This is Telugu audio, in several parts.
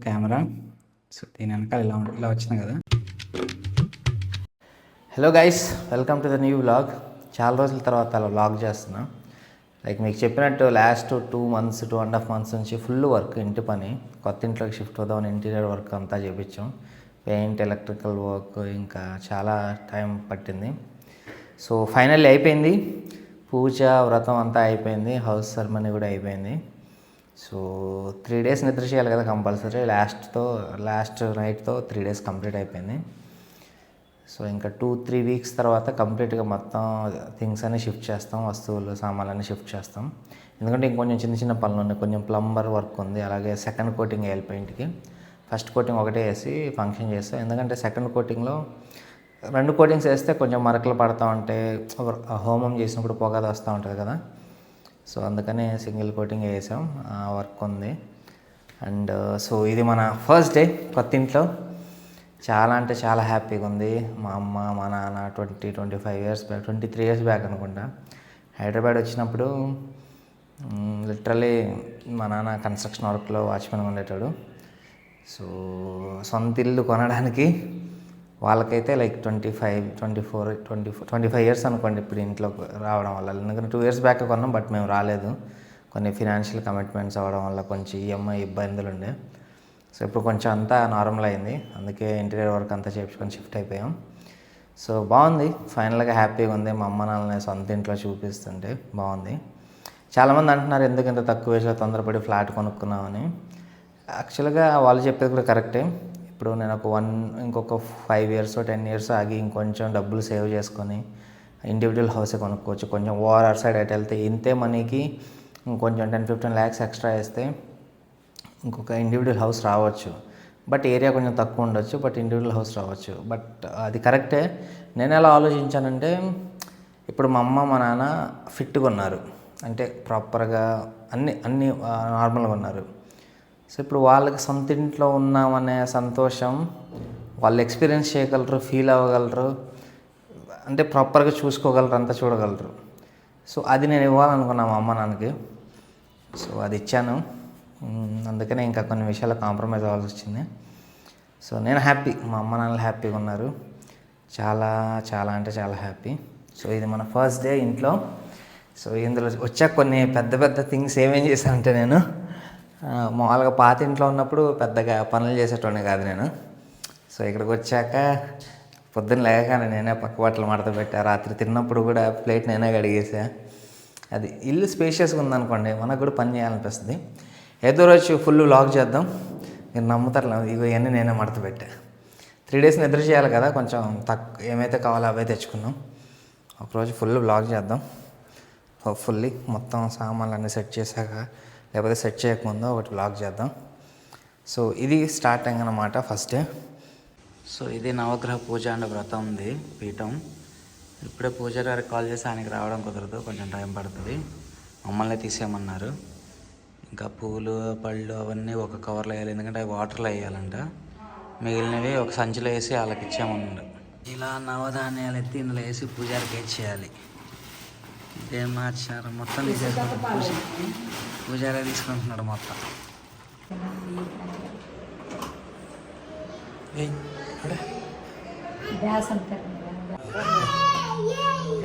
కెమెరా. సో దీని వెనకాల ఇలా వచ్చింది కదా. Hello guys, welcome to the new vlog. చాలా రోజుల తర్వాత అలా వ్లాగ్ చేస్తున్నా. లైక్ మీకు చెప్పినట్టు లాస్ట్ 2.5 months నుంచి ఫుల్ వర్క్, ఇంటి పని. కొత్త ఇంట్లోకి షిఫ్ట్ అవుదామని ఇంటీరియర్ వర్క్ అంతా చేయించాం. పెయింట్, ఎలక్ట్రికల్ వర్క్, ఇంకా చాలా టైం పట్టింది. సో ఫైనల్లీ అయిపోయింది. పూజ, వ్రతం అంతా అయిపోయింది. హౌస్ సెరమనీ కూడా అయిపోయింది. సో 3 days నిద్ర చేయాలి కదా కంపల్సరీ. లాస్ట్ నైట్తో 3 days కంప్లీట్ అయిపోయింది. సో ఇంకా 2-3 weeks తర్వాత కంప్లీట్గా మొత్తం థింగ్స్ అన్నీ షిఫ్ట్ చేస్తాం, వస్తువులు సామాన్లన్నీ షిఫ్ట్ చేస్తాం. ఎందుకంటే ఇంకొంచెం చిన్న చిన్న పనులు ఉన్నాయి, కొంచెం ప్లంబర్ వర్క్ ఉంది, అలాగే సెకండ్ కోటింగ్ వేయాలి పెయింట్కి. ఫస్ట్ కోటింగ్ ఒకటే వేసి ఫంక్షన్ చేస్తాం. ఎందుకంటే సెకండ్ కోటింగ్లో 2 coatings వేస్తే కొంచెం మరకలు పడుతూ ఉంటాయి, హోమం చేసినప్పుడు పొగ వస్తూ ఉంటుంది కదా. సో అందుకని సింగిల్ కోటింగ్ వేసాం. వర్క్ ఉంది. అండ్ సో ఇది మన ఫస్ట్ డే కొత్త ఇంట్లో. చాలా అంటే చాలా హ్యాపీగా ఉంది. మా అమ్మ, మా నాన్న 23 years బ్యాక్ అనుకుంటా హైదరాబాద్ వచ్చినప్పుడు లిటరలీ మా నాన్న కన్స్ట్రక్షన్ వర్క్లో వాచ్మెన్గా ఉండేటాడు. సో సొంత ఇల్లు కొనడానికి వాళ్ళకైతే లైక్ 25 years అనుకోండి ఇప్పుడు ఇంట్లో రావడం వల్ల. ఎందుకంటే 2 years బ్యాక్ కొన్నాం, బట్ మేము రాలేదు. కొన్ని ఫినాన్షియల్ కమిట్మెంట్స్ అవ్వడం వల్ల కొంచెం ఈఎంఐ ఇబ్బందులు ఉండే. సో ఇప్పుడు కొంచెం అంతా నార్మల్ అయింది. అందుకే ఇంటీరియర్ వర్క్ అంతా చేయించుకొని షిఫ్ట్ అయిపోయాం. సో బాగుంది, ఫైనల్గా హ్యాపీగా ఉంది. మా అమ్మ నాన్నని సొంత ఇంట్లో చూపిస్తుంటే బాగుంది. చాలామంది అంటున్నారు ఎందుకు ఇంత తక్కువ వయసులో తొందరపడి ఫ్లాట్ కొనుక్కున్నామని. యాక్చువల్గా వాళ్ళు చెప్పేది కూడా కరెక్టే. ఇప్పుడు నేను ఇంకొక 5 years 10 years ఆగి ఇంకొంచెం డబ్బులు సేవ్ చేసుకొని ఇండివిజువల్ హౌసే కొనుక్కోవచ్చు. కొంచెం ఓఆర్ఆర్ సైడ్ అటు వెళ్తే ఇంతే మనీకి ఇంకొంచెం 10-15 lakhs ఎక్స్ట్రా వేస్తే ఇంకొక ఇండివిజువల్ హౌస్ రావచ్చు. బట్ ఏరియా కొంచెం తక్కువ ఉండొచ్చు, బట్ ఇండివిజువల్ హౌస్ రావచ్చు. బట్ అది కరెక్టే. నేను ఎలా ఆలోచించానంటే, ఇప్పుడు మా అమ్మ మా నాన్న ఫిట్గా ఉన్నారు, అంటే ప్రాపర్గా అన్నీ నార్మల్గా ఉన్నారు. సో ఇప్పుడు వాళ్ళకి సొంత ఇంట్లో ఉన్నామనే సంతోషం వాళ్ళు ఎక్స్పీరియన్స్ చేయగలరు, ఫీల్ అవ్వగలరు, అంటే ప్రాపర్గా చూసుకోగలరు, అంతా చూడగలరు. సో అది నేను ఇవ్వాలనుకున్నా మా అమ్మ నాన్నకి. సో అది ఇచ్చాను. అందుకనే ఇంకా కొన్ని విషయాలు కాంప్రమైజ్ అవ్వాల్సి వచ్చింది. సో నేను హ్యాపీ, మా అమ్మ నాన్నలు హ్యాపీగా ఉన్నారు. చాలా చాలా అంటే చాలా హ్యాపీ. సో ఇది మన ఫస్ట్ డే ఇంట్లో. సో ఇందులో వచ్చాక కొన్ని పెద్ద థింగ్స్ ఏమేం చేశానంటే, నేను మామూలుగా పాత ఇంట్లో ఉన్నప్పుడు పెద్దగా పనులు చేసేటోని కాదు నేను. సో ఇక్కడికి వచ్చాక పొద్దున్న లేకగానే నేనే పక్క బట్టలు మడత పెట్టా. రాత్రి తిన్నప్పుడు కూడా ప్లేట్ నేనే కడిగేసా. అది ఇల్లు స్పేషియస్గా ఉందనుకోండి, మనకు కూడా పని చేయాలనిపిస్తుంది. ఏదో రోజు ఫుల్ వ్లాగ్ చేద్దాం, మీరు నమ్ముతారు. ఇగో ఇవన్నీ నేనే మడత పెట్టా. 3 days నిద్ర చేయాలి కదా, కొంచెం ఏమైతే కావాలో అవే తెచ్చుకున్నాం. ఒకరోజు ఫుల్ వ్లాగ్ చేద్దాం. హోప్ఫుల్లీ మొత్తం సామాన్లు అన్నీ సెట్ చేశాక, లేకపోతే సెట్ చేయకముందు ఒకటి వ్లాగ్ చేద్దాం. సో ఇది స్టార్టింగ్ అన్నమాట, ఫస్ట్ డే. సో ఇది నవగ్రహ పూజ అండ్ వ్రతం ఉంది పీఠం. ఇప్పుడే పూజారి గారికి కాల్ చేసి ఆయనకి రావడం కుదరదు, కొంచెం టైం పడుతుంది. మమ్మల్ని తీసేయమన్నారు. ఇంకా పూలు, పళ్ళు అవన్నీ ఒక కవర్లో వేయాలి, ఎందుకంటే అవి వాటర్లో వేయాలంట. మిగిలినవి ఒక సంచిలో వేసి వాళ్ళకి ఇచ్చామన్నారు. ఇలా నవధాన్యాలు ఎత్తి ఇందులో వేసి పూజారికి ఇచ్చేయాలి. ఇదే మార్చారు మొత్తం తీసేసుకుంటాం. పూజారి తీసుకుంటున్నాడు మొత్తం.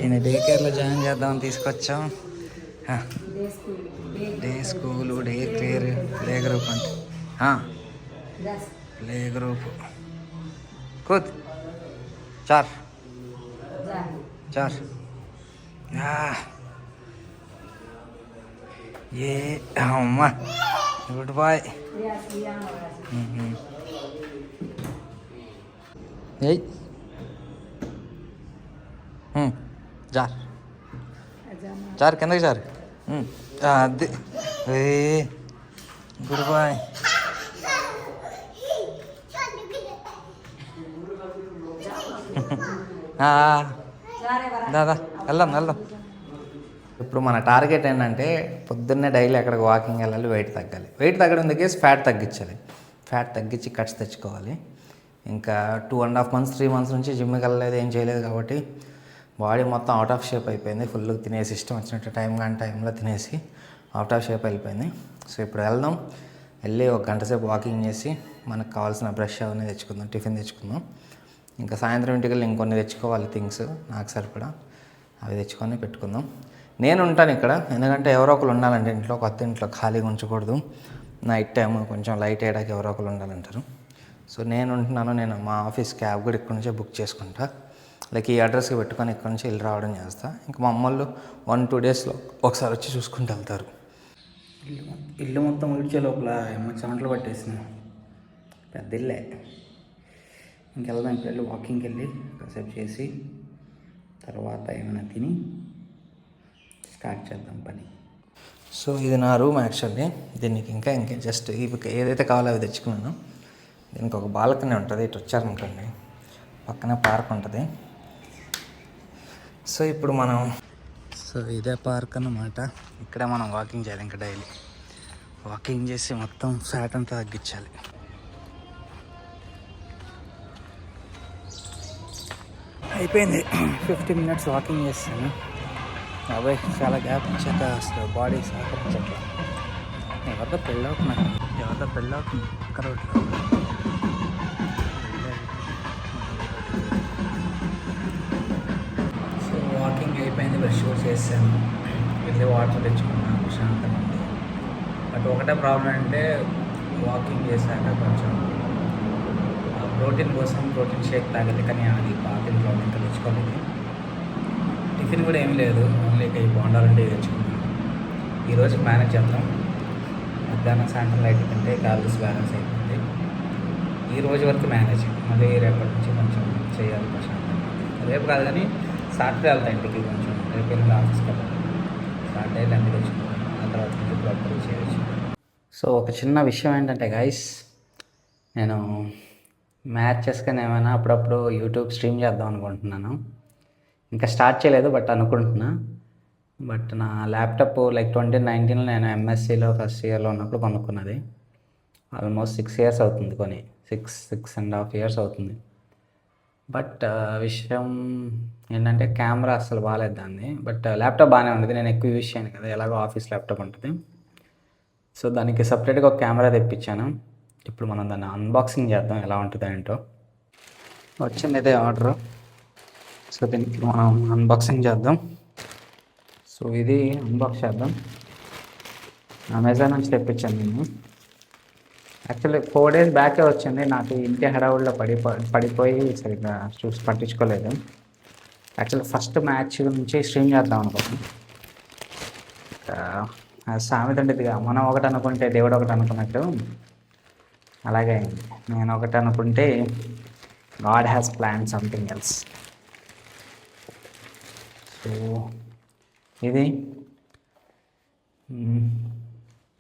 ఈయన డే కేర్లో జాయిన్ చేద్దామని తీసుకొచ్చాం. Day school, day care, play group అంటే ప్లే గ్రూప్. కూత్ చార్ ఏ అమ్మా, గుడ్ బాయ్. ఏయ్ జార్ కిందకి జార్. అది గుడ్ బాయ్. దాదా వెళ్దాం. ఇప్పుడు మన టార్గెట్ ఏంటంటే, పొద్దున్నే డైలీ అక్కడికి వాకింగ్ వెళ్ళాలి, వెయిట్ తగ్గాలి. వెయిట్ తగ్గడం దగ్గర ఫ్యాట్ తగ్గించాలి. ఫ్యాట్ తగ్గించి కట్స్ తెచ్చుకోవాలి. ఇంకా 2.5 months 3 months నుంచి జిమ్కి వెళ్ళలేదు, ఏం చేయలేదు కాబట్టి బాడీ మొత్తం అవుట్ ఆఫ్ షేప్ అయిపోయింది. ఫుల్ తినేసి ఇష్టం వచ్చినట్టు టైంలో తినేసి అవుట్ ఆఫ్ షేప్ వెళ్ళిపోయింది. సో ఇప్పుడు వెళ్దాం, వెళ్ళి ఒక గంట సేపు వాకింగ్ చేసి మనకు కావాల్సిన బ్రష్ అవన్నీ తెచ్చుకుందాం, టిఫిన్ తెచ్చుకుందాం. ఇంకా సాయంత్రం ఇంటికి వెళ్ళి ఇంకొన్ని తెచ్చుకోవాలి థింగ్స్ నాకు సరిపడా, అవి తెచ్చుకొని పెట్టుకుందాం. నేను ఉంటాను ఇక్కడ, ఎందుకంటే ఎవరో ఒకరు ఉండాలంటే ఇంట్లో, కొత్త ఇంట్లో ఖాళీగా ఉంచకూడదు. నైట్ టైం కొంచెం లైట్ వేయడానికి ఎవరో ఒకరు ఉండాలంటారు. సో నేను ఉంటున్నాను, నేను మా ఆఫీస్ క్యాబ్ కూడా ఇక్కడ నుంచే బుక్ చేసుకుంటా. లైక్ ఈ అడ్రస్కి పెట్టుకొని ఇక్కడ నుంచి వెళ్ళి రావడం చేస్తా. ఇంకా మా అమ్మళ్ళు 1-2 డేస్లో ఒకసారి వచ్చి చూసుకుంటూ వెళ్తారు. ఇల్లు మొత్తం విడిచే లోపల చెమటలు పట్టేసింది, పెద్ద ఇల్లే. ఇంకెళ్దాం, ఇప్పుడు వెళ్ళి వాకింగ్కి వెళ్ళి కాసేపు చేసి తర్వాత ఏమైనా తిని స్టార్ట్ చేద్దాం పని. సో ఇది నా రూమ్ యాక్చువల్లీ. దీనికి ఇంకా జస్ట్ ఏదైతే కావాలో అవి తెచ్చుకున్నాను. దీనికి ఒక బాల్కనీ ఉంటుంది, ఇటు వచ్చారనుకోండి పక్కనే పార్క్ ఉంటుంది. సో ఇప్పుడు మనం ఇదే పార్క్ అన్నమాట. ఇక్కడే మనం వాకింగ్ చేయాలి. ఇంకా డైలీ వాకింగ్ చేసి మొత్తం ఫ్యాట్ అంతా తగ్గించాలి. అయిపోయింది 50 మినిట్స్ వాకింగ్ చేస్తాను. అబ్బాయి చాలా గ్యాప్ ఇచ్చాక అసలు బాడీ సహకరించట్లా. ఎవరితో పెళ్ళవుతున్నారు, అక్కడ సో వాకింగ్ అయిపోయింది, బ్రష్ కూడా చేశాను, వెళ్ళి వాటర్ తెచ్చుకున్నాను ప్రశాంతంగా. బట్ ఒకటే ప్రాబ్లం అంటే వాకింగ్ చేశాక కొంచెం ప్రోటీన్ కోసం ప్రోటీన్ షేక్ తాగేది, కానీ అది పాతిన ప్రాబ్లం ఇంకా తెచ్చుకోలేదు. టిఫిన్ కూడా ఏం లేదు, ఓన్లీ ఈ బోండాలంటే తెచ్చుకున్నాను. ఈరోజు మేనేజ్ చేద్దాం. మధ్యాహ్నం సాయంత్రం లైట్ తింటే క్యాలరీస్ బ్యాలెన్స్ అయిపోయింది. ఈ రోజు వరకు మేనేజ్, మళ్ళీ రేపటి నుంచి కొంచెం చేయాలి ప్రశాంతంగా. రేపు కాదు కానీ సాటర్డే వెళ్తాను ఇంటికి. కొంచెం రేపు వెళ్ళి ఆఫీస్కి వెళ్ళాలి. సాటర్డే లంచ్ తెచ్చుకుంటాను, ఆ తర్వాత ఇంటికి ప్రాపర్గా చేయవచ్చు. సో ఒక చిన్న విషయం ఏంటంటే గైస్, నేను మ్యాచెస్ కానీ ఏమైనా అప్పుడప్పుడు యూట్యూబ్ స్ట్రీమ్ చేద్దాం అనుకుంటున్నాను. ఇంకా స్టార్ట్ చేయలేదు బట్ అనుకుంటున్నా. బట్ నా ల్యాప్టాప్ లైక్ 2019లో నేను ఎంఎస్సిలో ఫస్ట్ ఇయర్లో ఉన్నప్పుడు కొనుక్కున్నది. ఆల్మోస్ట్ 6 years అవుతుంది కొని, 6.5 years అవుతుంది. బట్ విషయం ఏంటంటే కెమెరా అసలు బాగాలేదు దాన్ని. బట్ ల్యాప్టాప్ బాగానే ఉండేది, నేను ఎక్కువ యూజ్ చేయను కదా, ఎలాగో ఆఫీస్ ల్యాప్టాప్ ఉంటుంది. సో దానికి సపరేట్గా ఒక కెమెరా తెప్పించాను. ఇప్పుడు మనం దాన్ని అన్బాక్సింగ్ చేద్దాం, ఎలా ఉంటుందో ఏంటో. వచ్చింది ఇదే ఆర్డర్. సో దీనికి మనం అన్బాక్సింగ్ చేద్దాం. సో ఇది అన్బాక్స్ చేద్దాం. అమెజాన్ నుంచి తెప్పించాను నేను. యాక్చువల్లీ 4 days బ్యాకే వచ్చింది. నాకు ఇంటి హడావుల్లో పడిపోయి సరిగ్గా చూసి పట్టించుకోలేదు. యాక్చువల్లీ ఫస్ట్ మ్యాచ్ నుంచి స్ట్రీమ్ చేద్దాం అనుకోండి. సామెత ఉండేదిగా, మనం ఒకటి అనుకుంటే దేవుడు ఒకటి అనుకున్నట్టు అలాగే నేను ఒకటి అనుకుంటే God has plan something else. So ఇది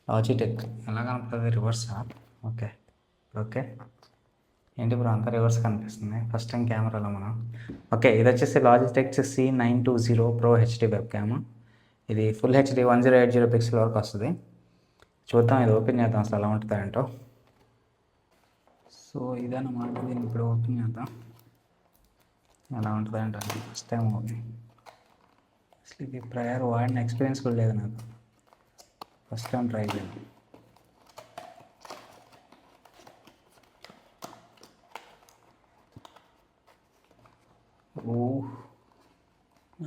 లాజిటెక్ ఎలా కనపడుతుంది, రివర్సా? ఓకే ఏంటి బ్రో అంతా రివర్స్ కనిపిస్తుంది ఫస్ట్ టైం కెమెరాలో మనం. ఓకే, ఇది వచ్చేసి Logitech C920 Pro HD web cam. ఇది ఫుల్ HD 1080 పిక్సెల్ వరకు వస్తుంది. చూద్దాం, ఇది ఓపెన్ చేద్దాం అసలు ఎలా ఉంటుందో ఏంటో. సో ఇదన్నమాట, దీన్ని ఇప్పుడు ఓపెన్ చేద్దాం ఎలా ఉంటుందో ఏంటో. ఫస్ట్ టైం ఓపెన్, అసలు ఇది ప్రయర్ వాడిన ఎక్స్పీరియన్స్ కూడా లేదు నాకు, ఫస్ట్ టైం ట్రై చేయాలి. ఓ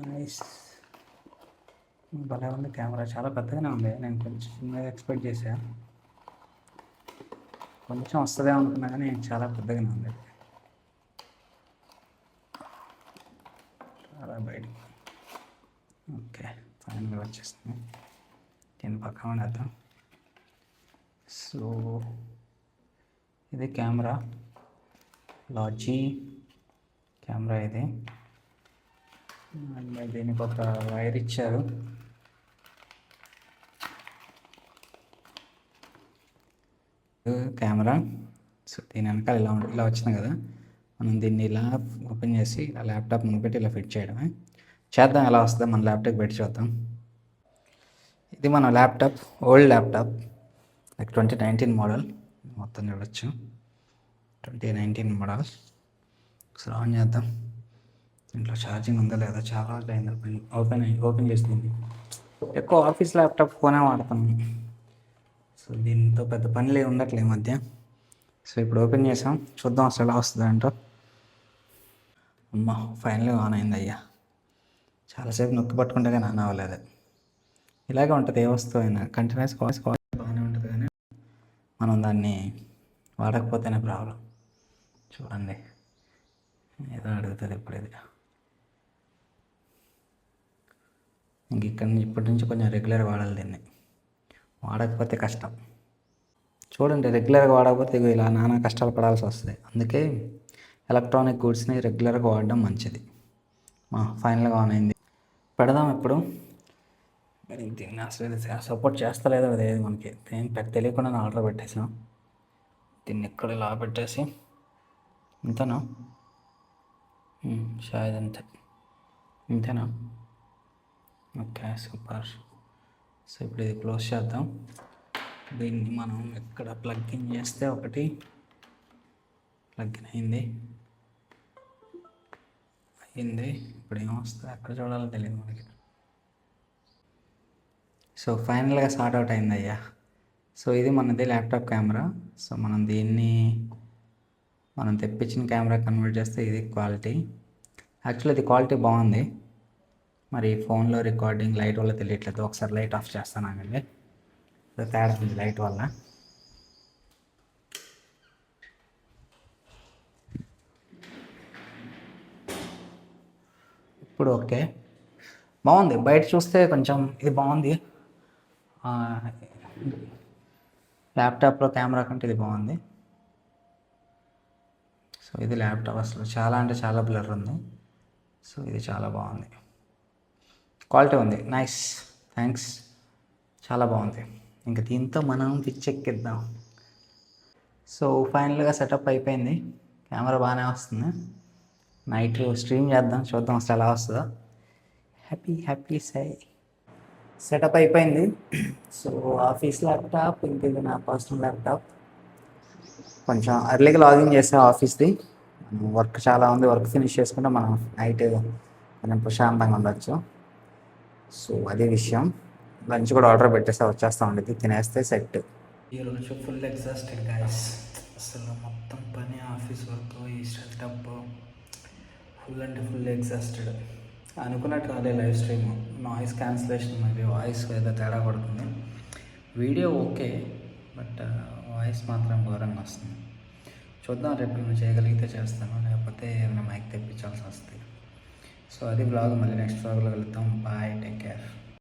నైస్, భలే ఉంది కెమెరా, చాలా పెద్దగానే ఉంది. నేను కొంచెం చిన్నగా ఎక్స్పెక్ట్ చేశాను, కొంచెం వస్తుందే అనుకున్నా కానీ చాలా పెద్దగానే ఉంది. చాలా బయట. ఓకే, ఫైనల్గా వచ్చేస్తుంది. దీన్ని పక్కన వేద్దాం. సో ఇది కెమెరా, లాజీ కెమెరా ఇది. అండ్ దీనికి ఒక వైర్ ఇచ్చారు. కెమెరా. సో దీని వెనకాల ఇలా వచ్చింది కదా, మనం దీన్ని ఇలా ఓపెన్ చేసి ఇలా ల్యాప్టాప్ ముందు పెట్టి ఇలా ఫిట్ చేయడమే. చేద్దాం ఎలా వస్తుందో, మన ల్యాప్టాప్ పెట్టి చూద్దాం. ఇది మన laptop, old laptop, like 2019 model. మొత్తం చూడొచ్చు 2019 మోడల్. సో ఆన్ చేద్దాం. దీంట్లో ఛార్జింగ్ ఉందా లేదా, చాలా అయింది ఓపెన్ చేసింది. ఎక్కువ ఆఫీస్ ల్యాప్టాప్ ఫోనే వాడతాను, సో దీంతో పెద్ద పనులు ఏమి ఉండట్లే ఈ మధ్య. సో ఇప్పుడు ఓపెన్ చేసాం, చూద్దాం అసలు ఎలా వస్తుంది అంటో. అమ్మ ఫైనల్గా ఆన్ అయింది అయ్యా. చాలాసేపు నొక్కి పట్టుకుంటే కానీ ఆన్ అవ్వలేదు. ఇలాగే ఉంటుంది ఏ వస్తువు అయినా, కంటిన్యూస్ కాల్స్ బాగానే ఉంటుంది కానీ మనం దాన్ని వాడకపోతేనే ప్రాబ్లం. చూడండి ఏదో అడుగుతుంది ఇప్పుడు ఇది. ఇంక ఇప్పటి నుంచి కొంచెం రెగ్యులర్ వాడాలి దీన్ని, వాడకపోతే కష్టం. చూడండి రెగ్యులర్గా వాడకపోతే ఇగో ఇలా నానా కష్టాలు పడాల్సి వస్తుంది. అందుకే ఎలక్ట్రానిక్ గూడ్స్ని రెగ్యులర్గా వాడడం మంచిది. ఫైనల్గా ఆన్ అయింది, పెడదాం ఇప్పుడు. దీన్ని అసలు ఇది సపోర్ట్ చేస్తలేదో అదేది మనకి ఏం తెలియకుండా ఆర్డర్ పెట్టేసాం. దీన్ని ఇక్కడ ఇలా పెట్టేసి ఇంతేనా, షాయద్ అంతే, ఇంతేనా, ఓకే సూపర్. సో ఇప్పుడు ఇది క్లోజ్ చేద్దాం. దీన్ని మనం ఇక్కడ ప్లగ్ ఇన్ చేస్తే ఒకటి ప్లగ్ ఇన్ అయింది. ఇప్పుడు ఏమొస్తుంది ఎక్కడ చూడాలో తెలియదు మనకి. సో ఫైనల్గా సార్ట్ అవుట్ అయింది అయ్యా. సో ఇది మనది ల్యాప్టాప్ కెమెరా. సో మనం తెప్పించిన కెమెరా కన్వర్ట్ చేస్తే ఇది క్వాలిటీ. యాక్చువల్లీ ఇది క్వాలిటీ బాగుంది, మరి ఫోన్లో రికార్డింగ్ లైట్ వల్ల తెలియట్లేదు. ఒకసారి లైట్ ఆఫ్ చేస్తాను అండి, తేడా ఉంది లైట్ వల్ల. ఇప్పుడు ఓకే బాగుంది. బయట చూస్తే కొంచెం ఇది బాగుంది, ల్యాప్టాప్లో కెమెరా కంటే ఇది బాగుంది. సో ఇది ల్యాప్టాప్ అసలు చాలా అంటే చాలా బ్లర్ ఉంది. సో ఇది చాలా బాగుంది, క్వాలిటీ ఉంది, నైస్, థ్యాంక్స్, చాలా బాగుంది. ఇంకా దీంతో మనం పిచ్చెక్కిద్దాం. సో ఫైనల్గా సెటప్ అయిపోయింది, కెమెరా బాగానే వస్తుంది. నైట్ స్ట్రీమ్ చేద్దాం, చూద్దాం అసలు ఎలా వస్తుందో. హ్యాపీ సై సెటప్ అయిపోయింది. సో ఆఫీస్ ల్యాప్టాప్, ఇంక ఇది నా పర్సనల్ ల్యాప్టాప్. కొంచెం అర్లీగా లాగిన్ చేసా ఆఫీస్ది. వర్క్ చాలా ఉంది, వర్క్ ఫినిష్ చేసుకుంటే మనం నైట్ కొంచెం ప్రశాంతంగా ఉండొచ్చు. సో అదే విషయం. లంచ్ కూడా ఆర్డర్ పెట్టేస్తే వచ్చేస్తూ ఉండేది, తినేస్తే సెట్. ఈరోజు ఫుల్ ఎగ్జాస్టెడ్ గైస్. అసలు మొత్తం పని, ఆఫీస్ వర్క్, ఈ సెటప్, ఫుల్ అంటే ఫుల్ ఎగ్జాస్టెడ్. అనుకున్నట్టు రాలే లైవ్ స్ట్రీమ్, నాయిస్ క్యాన్సిలేషన్, మరి వాయిస్ ఏదో తేడా పడుతుంది. వీడియో ఓకే, బట్ వాయిస్ మాత్రం ఘోరంగా వస్తుంది. చూద్దాం, రేపు నేను చేయగలిగితే చేస్తాను, లేకపోతే ఏమైనా మైక్ తెప్పించాల్సి వస్తుంది. సో అది బ్లాగ్, మళ్ళీ నెక్స్ట్ బ్లాగ్లో కలుద్దాం. Bye, take care.